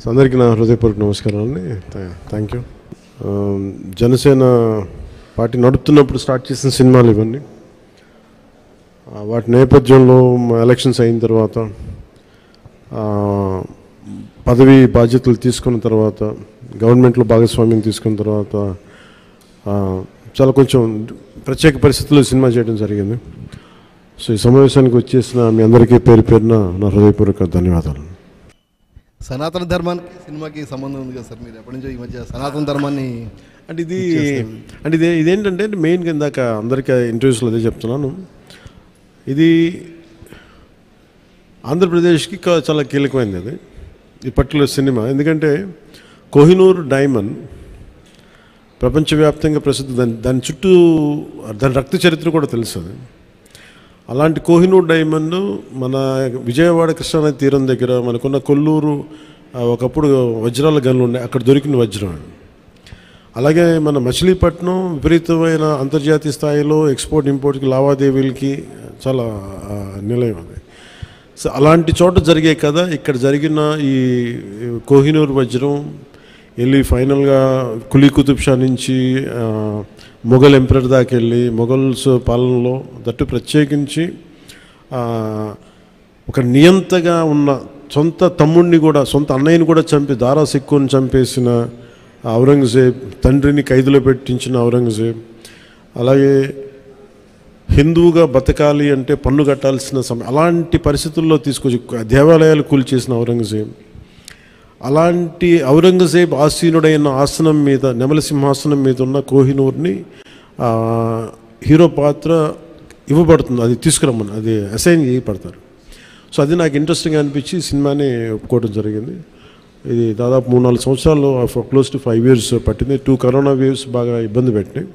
So అందరికీ నా హృదయపూర్వక నమస్కారాలండి. Thank you. జనసేన పార్టీ నడుపుతున్నప్పుడు స్టార్ట్ చేసిన సినిమాలు ఇవన్నీ. వాటి నేపథ్యంలో ఎలక్షన్స్ అయిన తర్వాత పదవి బాధ్యతలు తీసుకున్న తర్వాత గవర్నమెంట్లో భాగస్వామ్యం తీసుకున్న తర్వాత చాలా కొంచెం ప్రత్యేక పరిస్థితుల్లో సినిమా చేయడం జరిగింది. సో ఈ సమావేశానికి వచ్చేసిన మీ అందరికీ పేరు పేరున నా హృదయపూర్వక ధన్యవాదాలు. సనాతన ధర్మానికి సినిమాకి సంబంధం ఉంది కదా సార్, మీరు ఎప్పటి నుంచో ఈ మధ్య సనాతన ధర్మాన్ని అంటే ఇదేంటంటే మెయిన్గా ఇందాక అందరికీ ఇంటర్వ్యూస్లో అదే చెప్తున్నాను, ఇది ఆంధ్రప్రదేశ్కి చాలా కీలకమైనది అది ఈ పర్టికులర్ సినిమా. ఎందుకంటే కోహినూర్ డైమండ్ ప్రపంచవ్యాప్తంగా ప్రసిద్ధి, దాని చుట్టూ దాని రక్త చరిత్ర కూడా తెలుసు. అది అలాంటి కోహినూర్ డైమండ్ మన విజయవాడ కృష్ణానది తీరం దగ్గర మనకున్న కొల్లూరు ఒకప్పుడు వజ్రాల గనులు ఉన్నాయి, అక్కడ దొరికిన వజ్రం. అలాగే మన మచిలీపట్నం విపరీతమైన అంతర్జాతీయ స్థాయిలో ఎక్స్పోర్ట్ ఇంపోర్ట్కి లావాదేవీలకి చాలా నిలయం అది. సో అలాంటి చోట జరిగే కదా ఇక్కడ జరిగిన ఈ కోహినూర్ వజ్రం వెళ్ళి ఫైనల్గా కులీ కుతుబ్ షా నుంచి మొఘల్ ఎంపరర్ దాకా వెళ్ళి మొఘల్స్ పాలనలో దట్టు ప్రత్యేకించి ఒక నియంతగా ఉన్న సొంత తమ్ముడిని కూడా సొంత అన్నయ్యని కూడా దారా సిక్కుని చంపేసిన ఔరంగజేబ్, తండ్రిని ఖైదులో పెట్టించిన ఔరంగజేబ్, అలాగే హిందువుగా బతకాలి అంటే పన్ను కట్టాల్సిన సమయం, అలాంటి పరిస్థితుల్లో తీసుకొచ్చి దేవాలయాలు కూల్చేసిన ఔరంగజేబ్, అలాంటి ఔరంగజేబ్ ఆసీనుడైన ఆసనం మీద నెమలి సింహాసనం మీద ఉన్న కోహినూర్ని హీరో పాత్ర ఇవ్వబడుతుంది, అది తీసుకురమ్మని అది అసైన్ చేయబడతారు. సో అది నాకు ఇంట్రెస్టింగ్ అనిపించి సినిమాని ఒప్పుకోవడం జరిగింది. ఇది దాదాపు 3-4 సంవత్సరాలు క్లోజ్ టు 5 years పట్టింది. 2 కరోనా వేవ్స్ బాగా ఇబ్బంది పెట్టినాయి.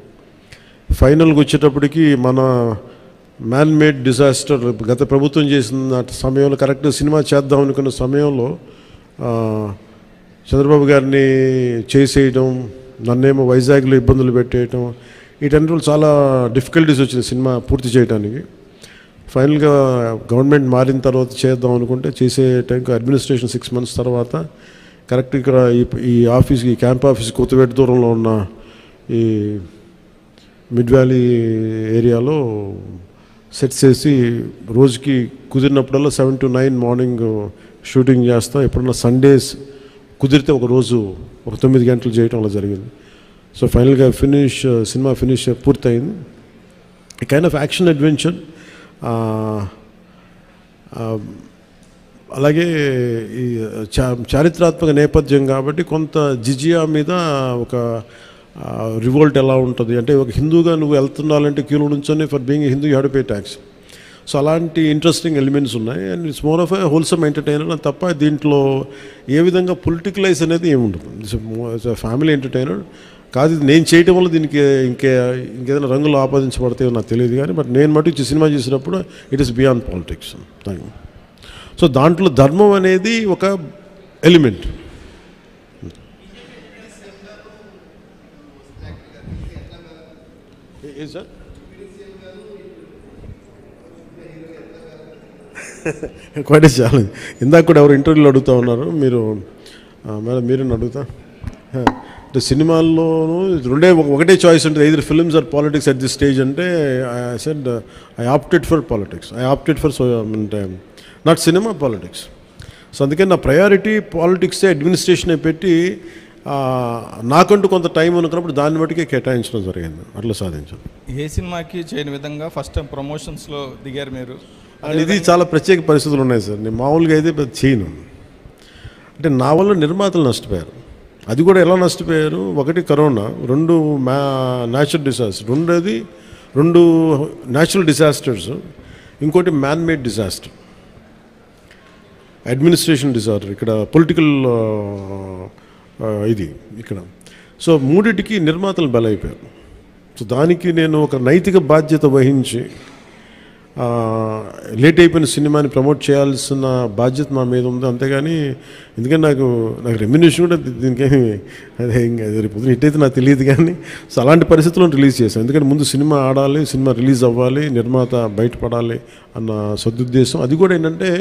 ఫైనల్గా వచ్చేటప్పటికి మన మ్యాన్ మేడ్ డిజాస్టర్ గత ప్రభుత్వం చేసిన సమయంలో కరెక్ట్గా సినిమా చేద్దాం అనుకున్న సమయంలో చంద్రబాబు గారిని చేసేయడం, నన్నేమో వైజాగ్లో ఇబ్బందులు పెట్టేయటం, వీటన్నిటిలో చాలా డిఫికల్టీస్ వచ్చింది సినిమా పూర్తి చేయడానికి. ఫైనల్గా గవర్నమెంట్ మారిన తర్వాత చేద్దాం అనుకుంటే చేసే టైంకి అడ్మినిస్ట్రేషన్ 6 months తర్వాత కరెక్ట్ ఇక్కడ ఈ ఆఫీస్, ఈ క్యాంప్ ఆఫీస్ కొత్తపేట దూరంలో ఉన్న ఈ మిడ్ వ్యాలీ ఏరియాలో సెట్ చేసి రోజుకి కుదిరినప్పుడల్లా 7 to 9 మార్నింగ్ షూటింగ్ చేస్తాం. ఎప్పుడన్నా సండేస్ కుదిరితే ఒక రోజు ఒక 9 గంటలు చేయటం అలా జరిగింది. సో ఫైనల్గా సినిమా ఫినిష్ పూర్తయింది. ఈ కైండ్ ఆఫ్ యాక్షన్ అడ్వెంచర్, అలాగే ఈ చారిత్రాత్మక నేపథ్యం కాబట్టి కొంత జిజియా మీద ఒక రివోల్ట్ ఎలా ఉంటుంది అంటే, ఒక హిందూగా నువ్వు వెళ్తున్నాలంటే క్యూలో నుంచొని for being Hindu you have to pay tax. So అలాంటి ఇంట్రెస్టింగ్ ఎలిమెంట్స్ ఉన్నాయి. And it's more of a wholesome entertainer తప్ప దీంట్లో ఏ విధంగా పొలిటికలైజ్ అనేది ఏముండదు. ఇట్స్ ఫ్యామిలీ ఎంటర్టైనర్ కాదు. ఇది నేను చేయటం వల్ల దీనికి ఇంకేదైనా రంగులు ఆపాదించబడతాయో నాకు తెలియదు, కానీ బట్ నేను మటుకు సినిమా చేసినప్పుడు it is beyond politics. So దాంట్లో ధర్మం అనేది ఒక ఎలిమెంట్. Sir quiet challenge. ఇందాక కూడా ఎవరు ఇంటర్వ్యూలో అడుగుతూ ఉన్నారు, మీరు మేడం మీరు అడుగుతా అంటే సినిమాల్లోనూ ఒకటే చాయిస్ ఉంటుంది, either films or politics at this stage అంటే I said I opted for politics. I opted for not cinema, politics. So అందుకని నా ప్రయారిటీ పాలిటిక్సే అడ్మినిస్ట్రేషన్ పెట్టి నాకంటూ కొంత టైం అనుకున్నప్పుడు దాన్ని బట్టికే కేటాయించడం జరిగింది. అట్లా సాధించాను. ఏ సినిమాకి చేయని విధంగా ఫస్ట్ టైం ప్రమోషన్స్లో దిగారు మీరు. ఇది చాలా ప్రత్యేక పరిస్థితులు ఉన్నాయి సార్. నేను మామూలుగా అయితే చేయను. అంటే నా వల్ల నిర్మాతలు నష్టపోయారు. అది కూడా ఎలా నష్టపోయారు, 1 corona, 2 natural disaster, 2 natural disasters, ఇంకోటి man made disaster, administration disaster, ఇక్కడ పొలిటికల్ ఇది ఇక్కడ. సో మూడిటికి నిర్మాతలు బలైపోయారు. సో దానికి నేను ఒక నైతిక బాధ్యత వహించి లేట్ అయిపోయిన సినిమాని ప్రమోట్ చేయాల్సిన బాధ్యత నా మీద ఉంది. అంతేగాని ఎందుకంటే నాకు రెమ్యునేషన్ కూడా దీనికేమి అదే ఇంకా రేపు పొద్దున హిట్ అయితే నాకు తెలియదు. కానీ సో అలాంటి పరిస్థితుల్లో రిలీజ్ చేశాను. ఎందుకంటే ముందు సినిమా ఆడాలి, సినిమా రిలీజ్ అవ్వాలి, నిర్మాత బయటపడాలి అన్న సదుద్దేశం. అది కూడా ఏంటంటే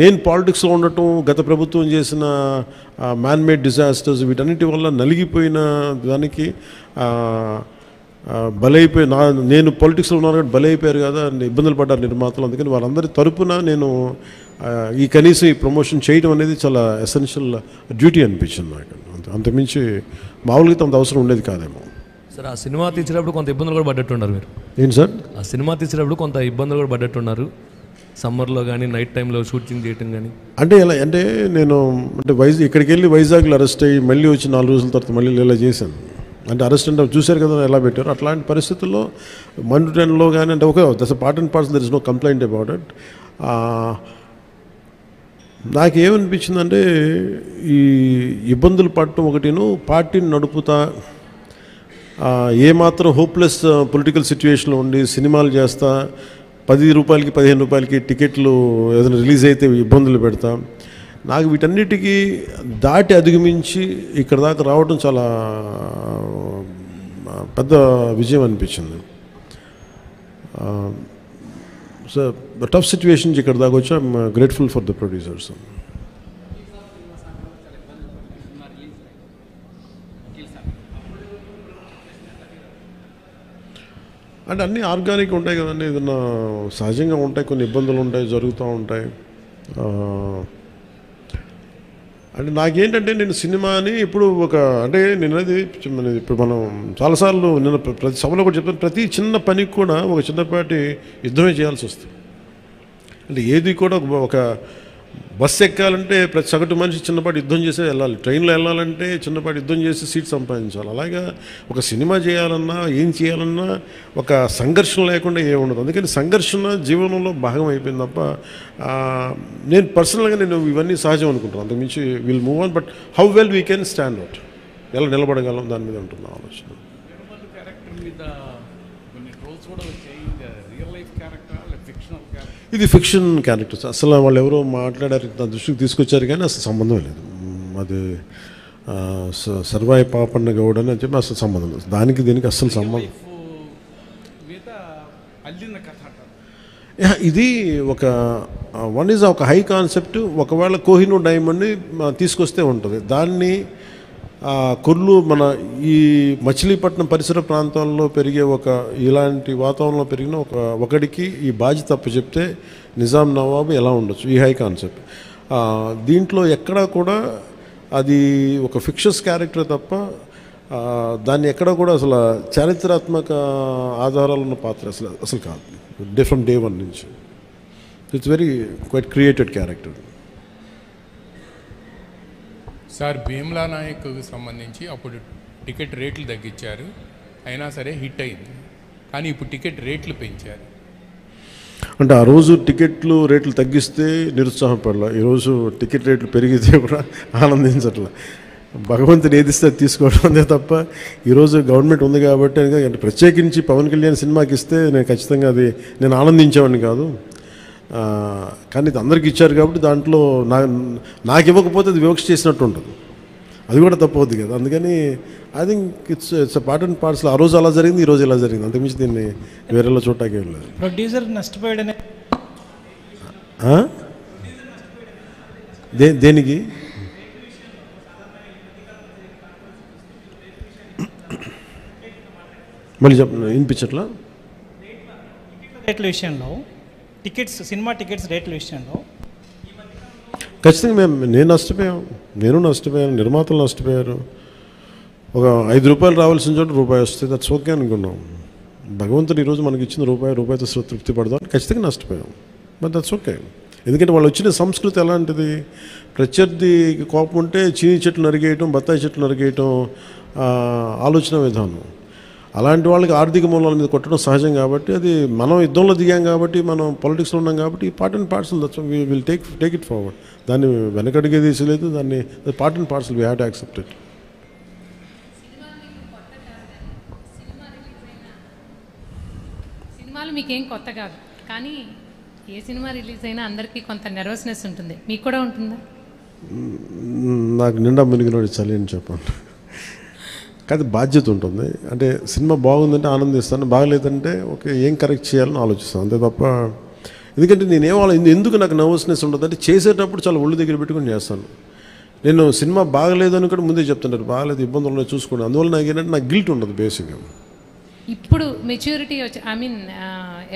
నేను పాలిటిక్స్లో ఉండటం, గత ప్రభుత్వం చేసిన మ్యాన్ మేడ్ డిజాస్టర్స్ వీటన్నిటి వల్ల నలిగిపోయిన దానికి బలైపోయి నేను పొలిటిక్స్లో ఉన్నాను కాబట్టి బలైపోయారు కదా, ఇబ్బందులు పడ్డారు నిర్మాతలు. అందుకని వాళ్ళందరి తరపున నేను ఈ కనీసం ఈ ప్రమోషన్ చేయడం అనేది చాలా ఎసెన్షియల్ డ్యూటీ అనిపించింది నాకు. అంతమించి మామూలుగా అంత అవసరం ఉండేది కాదేమో. సార్ ఆ సినిమా తీసేటప్పుడు కొంత ఇబ్బందులు కూడా పడ్డట్టున్నారు మీరు. ఏంటి సార్? ఆ సినిమా తీసేటప్పుడు కొంత ఇబ్బందులు కూడా పడ్డట్టున్నారు, సమ్మర్లో కానీ నైట్ టైంలో షూటింగ్ చేయటం కానీ. అంటే ఎలా అంటే నేను అంటే ఇక్కడికి వెళ్ళి వైజాగ్లో అరెస్ట్ అయ్యి మళ్ళీ వచ్చి 4 రోజుల తర్వాత మళ్ళీ ఇలా చేశాను. అంటే అరెస్ట్ అంటే చూశారు కదా ఎలా పెట్టారు. అట్లాంటి పరిస్థితుల్లో మండు టెన్లో కానీ అంటే okay that's part and parcel, there is no complaint about it. నాకేమనిపించిందంటే ఈ ఇబ్బందులు పడటం ఒకటిను, పార్టీని నడుపుతా ఏమాత్రం హోప్లెస్ పొలిటికల్ సిచ్యువేషన్లో ఉండి సినిమాలు చేస్తా 10 రూపాయలకి 15 రూపాయలకి టికెట్లు ఏదైనా రిలీజ్ అయితే ఇబ్బందులు పెడతా, నాకు వీటన్నిటికీ దాటి అధిగమించి ఇక్కడ దాకా రావడం చాలా పెద్ద విజయం అనిపించింది. సో టఫ్ సిచ్యువేషన్ ఇక్కడ దాకా వచ్చి I'm grateful for the producers. అంటే అన్నీ ఆర్గానిక్ ఉంటాయి కదండి, ఏదన్నా సహజంగా ఉంటాయి, కొన్ని ఇబ్బందులు ఉంటాయి, జరుగుతూ ఉంటాయి. అంటే నాకేంటంటే నేను సినిమాని ఇప్పుడు అంటే నేను అది ఇప్పుడు మనం చాలాసార్లు నేను ప్రతి సభలో కూడా చెప్తాను, ప్రతి చిన్న పనికి కూడా ఒక చిన్నపాటి యుద్ధమే చేయాల్సి వస్తుంది. అంటే ఏది కూడా ఒక బస్సు ఎక్కాలంటే ప్రతి సగటు మనిషి చిన్నపాటి యుద్ధం చేసే వెళ్ళాలి, ట్రైన్లో వెళ్ళాలంటే చిన్నపాటి యుద్ధం చేసి సీట్ సంపాదించాలి. అలాగా ఒక సినిమా చేయాలన్నా ఏం చేయాలన్నా ఒక సంఘర్షణ లేకుండా ఏముండదు. అందుకని సంఘర్షణ జీవనంలో భాగం అయిపోయింది తప్ప నేను పర్సనల్గా నేను ఇవన్నీ సహజం అనుకుంటాను. అంతకుమించి will move on, but how well we can stand out, ఎలా నిలబడగలం దాని మీద ఉంటుంది ఆలోచన. ఇది ఫిక్షన్ క్యారెక్టర్స్, అసలు వాళ్ళు ఎవరో మాట్లాడారు నా దృష్టికి తీసుకొచ్చారు కానీ అసలు సంబంధం లేదు. అది సర్వాయి పాపన్న గౌడ్ అని చెప్పి అసలు సంబంధం లేదు, దానికి దీనికి అస్సలు సంబంధం. ఇది వన్ ఈజ్ ఒక హై కాన్సెప్ట్. ఒకవేళ కోహినూర్ డైమండ్ని తీసుకొస్తే ఉంటుంది, దాన్ని కొర్లు మన ఈ మచిలీపట్నం పరిసర ప్రాంతాల్లో పెరిగే ఇలాంటి వాతావరణంలో పెరిగిన ఒకడికి ఈ బాధ్యత చెప్తే నిజాం నవాబు ఎలా ఉండొచ్చు, ఈ హై కాన్సెప్ట్. దీంట్లో ఎక్కడా కూడా అది ఒక ఫిక్షస్ క్యారెక్టర్ తప్ప దాన్ని ఎక్కడా కూడా అసలు చారిత్రాత్మక ఆధారాలు ఉన్న పాత్ర అసలు కాదు. ఫ్రమ్ డే 1 నుంచి it's very quite created character. Sir Bheemla నాయక్కి సంబంధించి అప్పుడు టికెట్ రేట్లు తగ్గించారు, అయినా సరే హిట్ అయింది. కానీ ఇప్పుడు టికెట్ రేట్లు పెంచారు. అంటే ఆ రోజు టికెట్లు రేట్లు తగ్గిస్తే నిరుత్సాహపడలా, ఈరోజు టికెట్ రేట్లు పెరిగితే కూడా ఆనందించట్లా. భగవంతుని ఏదిస్తే తీసుకోవడం అంతే తప్ప ఈరోజు గవర్నమెంట్ ఉంది కాబట్టి అంటే ప్రత్యేకించి పవన్ కళ్యాణ్ సినిమాకి ఇస్తే నేను ఖచ్చితంగా అది నేను ఆనందించేవాడిని కాదు. కానీ ఇది అందరికి ఇచ్చారు కాబట్టి దాంట్లో నాకు ఇవ్వకపోతే అది వివక్ష చేసినట్టు ఉంటుంది, అది కూడా తప్పవుద్ది కదా. అందుకని I think it's part and parcel. ఆ రోజు అలా జరిగింది, ఈ రోజు ఇలా జరిగింది, అంతకుమించి దీన్ని వేరేలా చూడటానికి వెళ్ళలేదు. ప్రొడ్యూసర్ నష్టపోయాడనే దేనికి మళ్ళీ వినిపించట్లా? రేట్ల విషయంలో సినిమా టికెట్స్ రేట్ల విషయంలో ఖచ్చితంగా నేను నష్టపోయాను, నిర్మాతలు నష్టపోయారు. ఒక 5 రూపాయలు రావాల్సిన చోట రూపాయి వస్తే దట్స్ ఓకే అనుకున్నాం. భగవంతుడు ఈరోజు మనకి ఇచ్చిన రూపాయితో తృప్తి పడదాం, ఖచ్చితంగా నష్టపోయాం, బట్ దట్స్ ఓకే. ఎందుకంటే వాళ్ళు వచ్చిన సంస్కృతి ఎలాంటిది, ప్రత్యర్థి కోపం ఉంటే చీని చెట్లు నరిగేయటం, బత్తాయి చెట్లు నరిగేయటం ఆలోచన విధానం. అలాంటి వాళ్ళకి ఆర్థిక మూలాల మీద కొట్టడం సహజం కాబట్టి, అది మనం యుద్ధంలో దిగాం కాబట్టి, మనం పాలిటిక్స్లో ఉన్నాం కాబట్టి part and parcel, that's we will take it forward. దాన్ని వెనకడిగే తీసలేదు, దాన్ని part and parcel we have to accept it. సినిమాలు మీకేం కొత్త కాదు, కానీ ఏ సినిమా రిలీజ్ అయినా అందరికీ కొంత నెర్వస్నెస్ ఉంటుంది, మీకు కూడా ఉంటుందా? నాకు నిండా మునిగినోడు చలి అని చెప్పండి. కాదు, బాధ్యత ఉంటుంది. అంటే సినిమా బాగుందంటే ఆనందిస్తాను, బాగలేదంటే ఓకే ఏం కరెక్ట్ చేయాలని ఆలోచిస్తాను, అంతే తప్ప. ఎందుకంటే ఎందుకు నాకు నర్వస్నెస్ ఉండదు అంటే చేసేటప్పుడు చాలా ఒళ్ళు దగ్గర పెట్టుకుని చేస్తాను. నేను సినిమా బాగలేదు అని కూడా ముందే చెప్తుంటారు, బాగలేదు ఇబ్బందులు ఉన్నాయి చూసుకోండి. అందువల్ల నాకు ఏంటంటే నాకు గిల్ట్ ఉండదు బేసిక్గా. ఇప్పుడు మెచ్యూరిటీ వచ్చి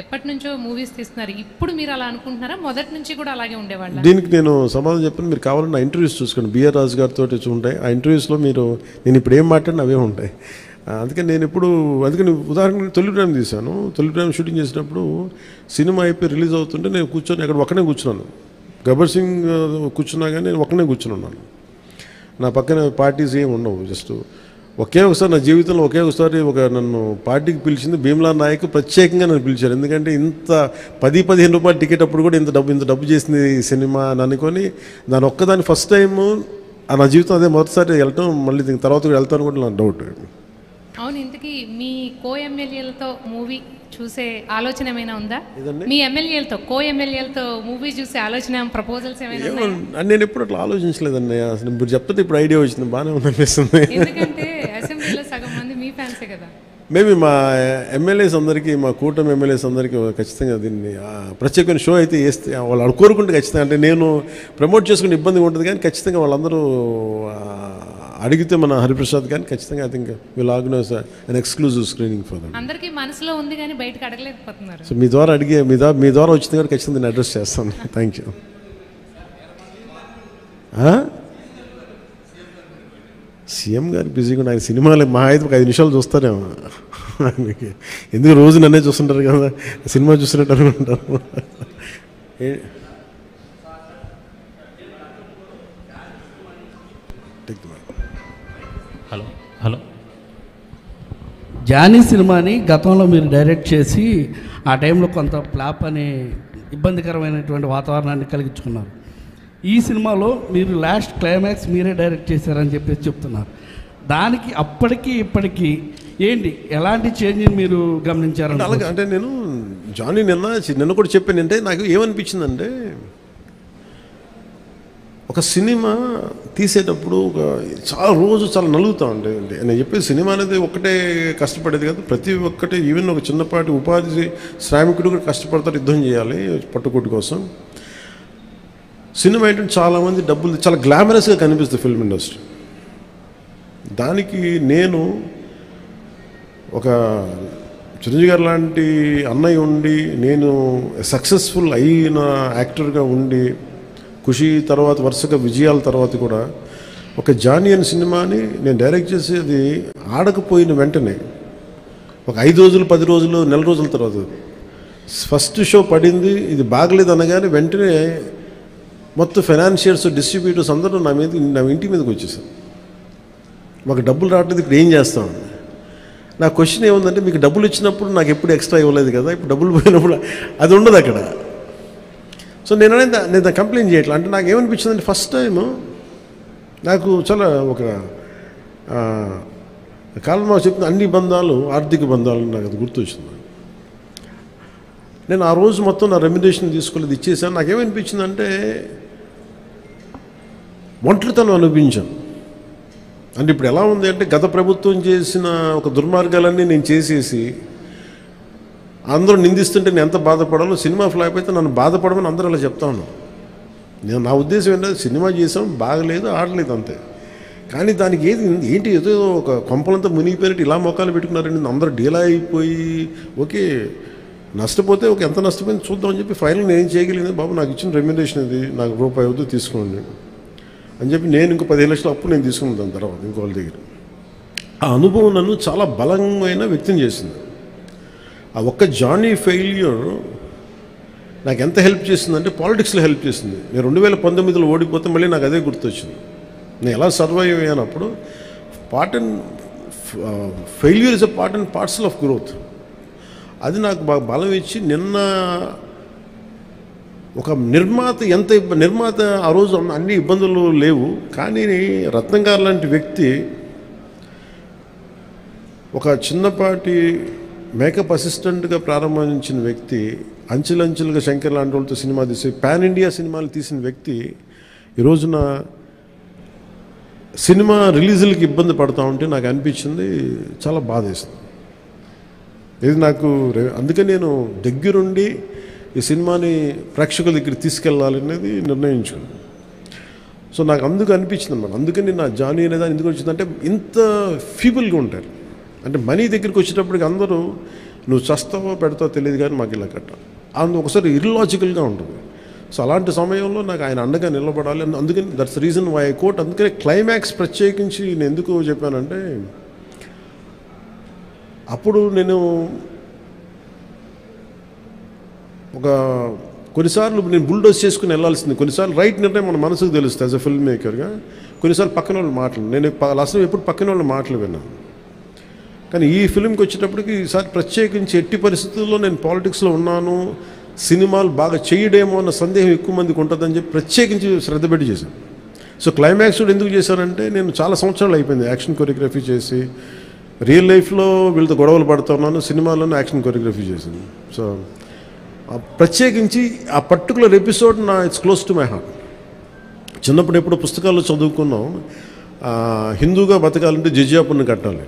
ఎప్పటి నుంచో మూవీస్ తీస్తున్నారు, ఇప్పుడు మీరు అలా అనుకుంటున్నారా? మొదటి నుంచి కూడా అలాగే ఉండేవాళ్ళ? దీనికి నేను సమాధానం చెప్పాను. మీరు కావాలని నా ఇంటర్వ్యూస్ చూసుకోండి, బిఆర్ రాజు గారితో ఉంటాయి. ఆ ఇంటర్వ్యూస్లో నేను ఇప్పుడు ఏం మాట్లాడినా అవే ఉంటాయి. అందుకని ఉదాహరణకు తొలి ప్రేమ తీశాను. తొలి ప్రేమ షూటింగ్ చేసినప్పుడు సినిమా అయిపోయి రిలీజ్ అవుతుంటే నేను కూర్చొని అక్కడ ఒక్కనే కూర్చున్నాను. గబ్బర్ సింగ్ కూర్చున్నా కానీ నేను ఒక్కనే కూర్చున్నాను. నా పక్కన పార్టీస్ ఏమి ఉండవు. జస్ట్ ఒకసారి నా జీవితంలో ఒకసారి నన్ను పార్టీకి పిలిచింది భీమ్లా నాయక్, ప్రత్యేకంగా నన్ను పిలిచారు. ఎందుకంటే ఇంత 10-15 రూపాయలు టికెట్ అప్పుడు కూడా ఇంత డబ్బు చేసింది ఈ సినిమా అని అనుకొని దాని ఒక్కదాన్ని ఫస్ట్ టైము నా జీవితం అదే మొదటిసారి వెళ్ళటం. మళ్ళీ తర్వాత కూడా వెళ్తాను కూడా నాకు డౌట్. అవును, ఇంతకీ మీ ఎమ్మెల్యేలతో మూవీ చూసే ఆలోచన ఏమైనా ఉందా? మీ ఎమ్మెల్యేలతో మూవీ చూసే ఆలోచన, ప్రపోజల్స్ ఏమైనా ఉన్నాయా? నేను ఎప్పుడు అట్లా ఆలోచించలేదండి. అసలు ఇప్పుడు చెప్తే ఇప్పుడు ఐడియా వచ్చింది, బాగానే ఉందనిపిస్తుంది. ఎందుకంటే అసెంబ్లీలో సగం మంది మీ ఫ్యాన్సే కదా. మేబీ మా ఎమ్మెల్యేస్ అందరికీ, మా కూటమి ఎమ్మెల్యేస్ అందరికీ ఖచ్చితంగా దీన్ని ప్రత్యేకమైన షో అయితే వేస్తే వాళ్ళు కోరుకుంటే ఖచ్చితంగా, అంటే నేను ప్రమోట్ చేసుకునే ఇబ్బందిగా ఉంటుంది కానీ ఖచ్చితంగా వాళ్ళందరూ అడిగితే మన హరిప్రసాద్ కానీ ఖచ్చితంగా I think will organise an exclusive screening for them. అందరికీ మనసులో ఉంది కానీ బయటకు అడగలేకపోతున్నారు. సో మీ ద్వారా వచ్చింది కానీ ఖచ్చితంగా నేను అడ్రస్ చేస్తాను. Thank you. సీఎం గారు బిజీగా ఆయన సినిమాలు మా అయితే ఒక 5 నిమిషాలు చూస్తారేమో. ఎందుకు రోజు నన్నే చూస్తుంటారు కదా, సినిమా చూస్తున్నట్టు అనుకుంటారు. హలో, జానీ సినిమాని గతంలో మీరు డైరెక్ట్ చేసి ఆ టైంలో కొంత ఫ్లాప్ అనే ఇబ్బందికరమైనటువంటి వాతావరణాన్ని కలిగించుకున్నారు. ఈ సినిమాలో మీరు లాస్ట్ క్లైమాక్స్ మీరే డైరెక్ట్ చేశారని చెప్పేసి చెప్తున్నారు. దానికి అప్పటికి ఇప్పటికీ ఏంటి, ఎలాంటి చేంజ్ మీరు గమనించారు? అలాగే అంటే నేను జానీ నిన్న కూడా చెప్పాను. అంటే నాకు ఏమనిపించిందంటే ఒక సినిమా తీసేటప్పుడు చాలా నలుగుతూ ఉండే. నేను చెప్పేది సినిమా అనేది ఒకటే కష్టపడేది కాదు, ప్రతి ఒక్కటి ఈవెన్ ఒక చిన్నపాటి ఉపాధి శ్రామికుడు కూడా కష్టపడతారు, యుద్ధం చేయాలి పట్టుకోటి కోసం. సినిమా ఏంటంటే చాలామంది డబ్బులు చాలా గ్లామరస్గా కనిపిస్తుంది ఫిల్మ్ ఇండస్ట్రీ. దానికి నేను ఒక చిరంజీవి గారు లాంటి అన్నయ్య ఉండి, నేను సక్సెస్ఫుల్ అయిన యాక్టర్గా ఉండి, ఖుషి తర్వాత వరుసగా విజయాల తర్వాత కూడా ఒక జానీ అనే సినిమాని నేను డైరెక్ట్ చేసేది ఆడకపోయిన వెంటనే ఒక 5 రోజులు 10 రోజులు నెల రోజుల తర్వాత ఫస్ట్ షో పడింది, ఇది బాగలేదు అనగానే వెంటనే మొత్తం ఫైనాన్షియర్స్, డిస్ట్రిబ్యూటర్స్ అందరూ నా ఇంటి మీదకి వచ్చేసారు. మాకు డబ్బులు రావట్లేదు, ఇప్పుడు ఏం చేస్తామని. నా క్వశ్చన్ ఏముందంటే, మీకు డబ్బులు ఇచ్చినప్పుడు నాకు ఎప్పుడు ఎక్స్ట్రా ఇవ్వలేదు కదా, ఇప్పుడు డబ్బులు పోయినప్పుడు అది ఉండదు అక్కడ. సో నేను కంప్లైంట్ చేయట్లేదు. అంటే నాకు ఏమనిపించిందంటే, ఫస్ట్ టైము నాకు చాలా ఒక కాలంలో చెప్పిన అన్ని బంధాలు ఆర్థిక బంధాలు నాకు అది గుర్తొచ్చింది. నేను ఆ రోజు మొత్తం నా రెమ్యునరేషన్ తీసుకోలేదు, ఇచ్చేసాను. నాకేమనిపించిందంటే ఒంటరితనం అనిపించాను. అంటే ఇప్పుడు ఎలా ఉంది అంటే, గత ప్రభుత్వం చేసిన ఒక దుర్మార్గాలన్నీ నేను చేసేసి అందరూ నిందిస్తుంటే నేను ఎంత బాధపడాలో, సినిమా ఫ్లాప్ అయితే నన్ను బాధపడమని అందరూ అలా చెప్తా ఉన్నాను. నా ఉద్దేశం ఏంటంటే, సినిమా చేసాం, బాగలేదు, ఆడలేదు అంతే. కానీ దానికి ఏంటి ఏదో ఒక కొంపలంతా మునిగిపోయినట్టు ఇలా మొక్కలు పెట్టుకున్నారండి. అందరూ డీలా అయిపోయి ఓకే నష్టపోతే ఎంత నష్టపోయింది చూద్దామని చెప్పి ఫైనల్ నేను ఏం చేయగలిగింది, బాబు నాకు ఇచ్చిన రెమ్యునరేషన్ ఇది, నాకు రూపాయి వద్దు తీసుకోండి అని చెప్పి నేను ఇంకో 15 లక్షలు అప్పు నేను తీసుకున్నాను. దాని తర్వాత ఇంకోళ్ళ దగ్గర ఆ అనుభవం నన్ను చాలా బలమైన వ్యక్తం చేసింది. ఆ ఒక్క జానీ ఫెయిల్యూర్ నాకు ఎంత హెల్ప్ చేసిందంటే, పాలిటిక్స్లో హెల్ప్ చేసింది. నేను 2019లో ఓడిపోతే మళ్ళీ నాకు అదే గుర్తొచ్చింది. నేను ఎలా సర్వైవ్ అయ్యానప్పుడు failure is a part and parcel of growth. అది నాకు బాగా బలం ఇచ్చి, నిన్న ఒక నిర్మాత ఆ రోజు అన్ని ఇబ్బందులు లేవు, కానీ రత్నం గారు లాంటి వ్యక్తి ఒక చిన్నపాటి మేకప్ అసిస్టెంట్గా ప్రారంభించిన వ్యక్తి అంచెలంచెలుగా శంకర్ లాంటి వాళ్ళతో సినిమా తీసి పాన్ ఇండియా సినిమాలు తీసిన వ్యక్తి ఈ రోజున సినిమా రిలీజులకి ఇబ్బంది పడుతూ ఉంటే నాకు అనిపించింది చాలా బాధేస్తుంది. ఇది నాకు అందుకే నేను దగ్గరుండి ఈ సినిమాని ప్రేక్షకుల దగ్గర తీసుకెళ్ళాలనేది నిర్ణయించుకున్నాను. సో నాకు అందుకు అనిపించింది అన్నమాట. అందుకని నా జానీ అనేది ఎందుకు వచ్చిందంటే ఇంత ఫీబుల్గా ఉంటారు. అంటే మనీ దగ్గరికి వచ్చేటప్పటికి అందరూ నువ్వు చస్తావో పెడతావో తెలియదు కానీ మాకు ఇలా కట్టాలి అందు ఒకసారి ఇర్లాజికల్గా ఉంటుంది. సో అలాంటి సమయంలో నాకు ఆయన అండగా నిలబడాలి. అందుకని that's reason why I quote. అందుకని క్లైమాక్స్ ప్రత్యేకించి నేను ఎందుకు చెప్పానంటే అప్పుడు నేను ఒక కొన్నిసార్లు నేను బుల్డోస్ చేసుకుని వెళ్ళాల్సింది. కొన్నిసార్లు రైట్ నిర్ణయం మన మనసుకు తెలుస్తుంది యాజ్ అ ఫిల్మ్ మేకర్గా. కొన్నిసార్లు పక్కన వాళ్ళు మాటలు నేను లాస్ట్ ఎప్పుడు పక్కన వాళ్ళ మాటలు విన్నాను. కానీ ఈ ఫిల్మ్కి వచ్చేటప్పటికి ఈసారి ప్రత్యేకించి ఎట్టి పరిస్థితుల్లో నేను పాలిటిక్స్లో ఉన్నాను, సినిమాలు బాగా చేయడేమో అన్న సందేహం ఎక్కువ మందికి ఉంటుందని చెప్పి ప్రత్యేకించి శ్రద్ధ పెట్టి చేశాను. సో క్లైమాక్స్ కూడా ఎందుకు చేశానంటే నేను చాలా సంవత్సరాలు అయిపోయింది యాక్షన్ కొరియోగ్రఫీ చేసి. రియల్ లైఫ్లో వీళ్ళతో గొడవలు పడుతున్నాను, సినిమాల్లోనే యాక్షన్ కొరియోగ్రఫీ చేశాను. సో ప్రత్యేకించి ఆ particular episode it's close to my heart. చిన్నప్పుడు ఎప్పుడు పుస్తకాల్లో చదువుకున్నాం, హిందూగా బతకాలంటే జిజియాపుని కట్టాలి.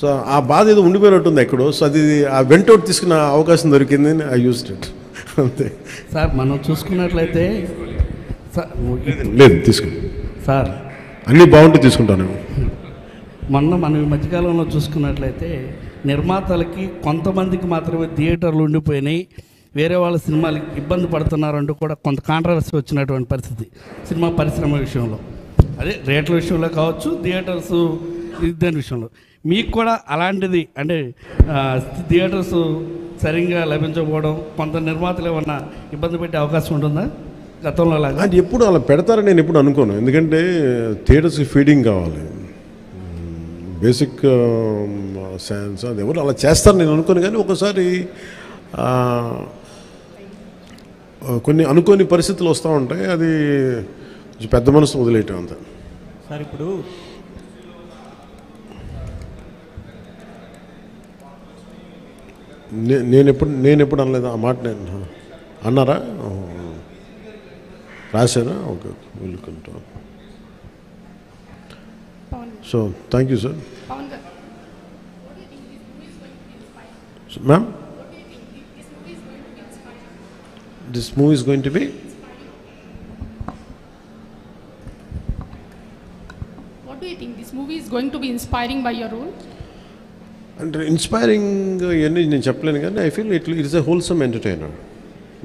సో ఆ బాధ ఏదో ఉండిపోయినట్టుంది ఎక్కడో. సో అది ఆ వెంటౌట్ తీసుకున్న అవకాశం దొరికింది, ఐ యూజ్డ్ ఇట్ అంతే. సార్ మనం చూసుకున్నట్లయితే లేదు తీసుకుని సార్ అన్నీ బాగుంటే తీసుకుంటాను. మనం ఈ మధ్యకాలంలో చూసుకున్నట్లయితే నిర్మాతలకి కొంతమందికి మాత్రమే థియేటర్లు ఉండిపోయినాయి, వేరే వాళ్ళ సినిమాలకి ఇబ్బంది పడుతున్నారంటూ కూడా కొంత కాంట్రవర్సీ వచ్చినటువంటి పరిస్థితి సినిమా పరిశ్రమ విషయంలో. అదే రేట్ల విషయంలో కావచ్చు, థియేటర్స్ దాని విషయంలో మీకు కూడా అలాంటిది అంటే థియేటర్స్ సరిగ్గా లభించకపోవడం కొంత నిర్మాతలు ఏమన్నా ఇబ్బంది పెట్టే అవకాశం ఉంటుందా గతంలో లాగా? అది ఎప్పుడు అలా పెడతారని నేను ఎప్పుడు అనుకోను. ఎందుకంటే థియేటర్స్కి ఫీడింగ్ కావాలి, బేసిక్ సైన్స్ అది ఎవరు అలా చేస్తారు నేను అనుకోను. కానీ ఒకసారి కొన్ని అనుకోని పరిస్థితులు వస్తూ ఉంటాయి, అది పెద్ద మనసు వదిలేయటం అంతా. సార్ ఇప్పుడు నేను ఎప్పుడు అనలేదు ఆ మాట. నేను అన్నారా, రాశారా? Okay welcome. So thank you sir. Ma'am this movie is going to be? What do you think this movie is going to be inspiring by your role? అంటే ఇన్స్పైరింగ్ ఇవన్నీ నేను చెప్పలేను కానీ I feel it is a wholesome entertainer.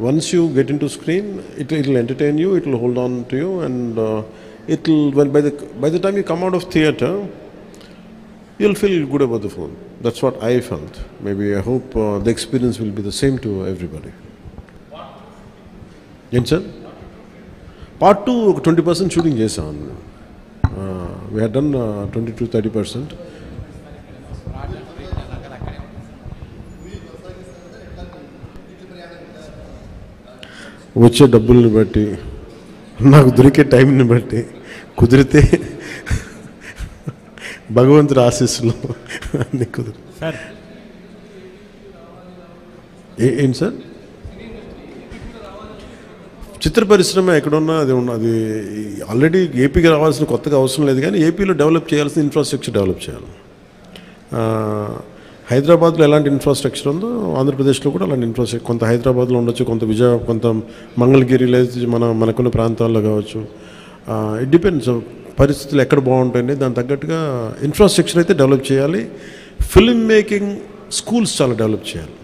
Once you get in to screen it will entertain you, it will hold on to you and it will by the time you come out of theatre you'll feel good about the film. That's what I felt. Maybe I hope the experience will be the same to everybody. Yes sir. Part 2 20% shooting chesam. We had done 20 to 30%. వచ్చే డబ్బుల్ని బట్టి నాకు దొరికే టైంని బట్టి కుదిరితే భగవంతుడి ఆశీస్సులు అన్నీ కుదిరి. సార్ ఏంటి సార్ చిత్ర పరిశ్రమ ఎక్కడున్నా అది ఉన్నది. ఆల్రెడీ ఏపీకి రావాల్సిన కొత్తగా అవసరం లేదు కానీ ఏపీలో డెవలప్ చేయాల్సిన ఇన్ఫ్రాస్ట్రక్చర్ డెవలప్ చేయాలి. హైదరాబాద్లో ఎలాంటి ఇన్ఫ్రాస్ట్రక్చర్ ఉందో ఆంధ్రప్రదేశ్లో కూడా అలాంటి ఇన్ఫ్రాస్ట్రక్చర్ కొంత హైదరాబాద్లో ఉండొచ్చు, కొంత కొంత మంగళగిరి లేదా మనకున్న ప్రాంతాల్లో కావచ్చు. ఇట్ డిపెండ్స్ పరిస్థితులు ఎక్కడ బాగుంటాయని దానికి తగ్గట్టుగా ఇన్ఫ్రాస్ట్రక్చర్ అయితే డెవలప్ చేయాలి. ఫిల్మ్ మేకింగ్ స్కూల్స్ చాలా డెవలప్ చేయాలి.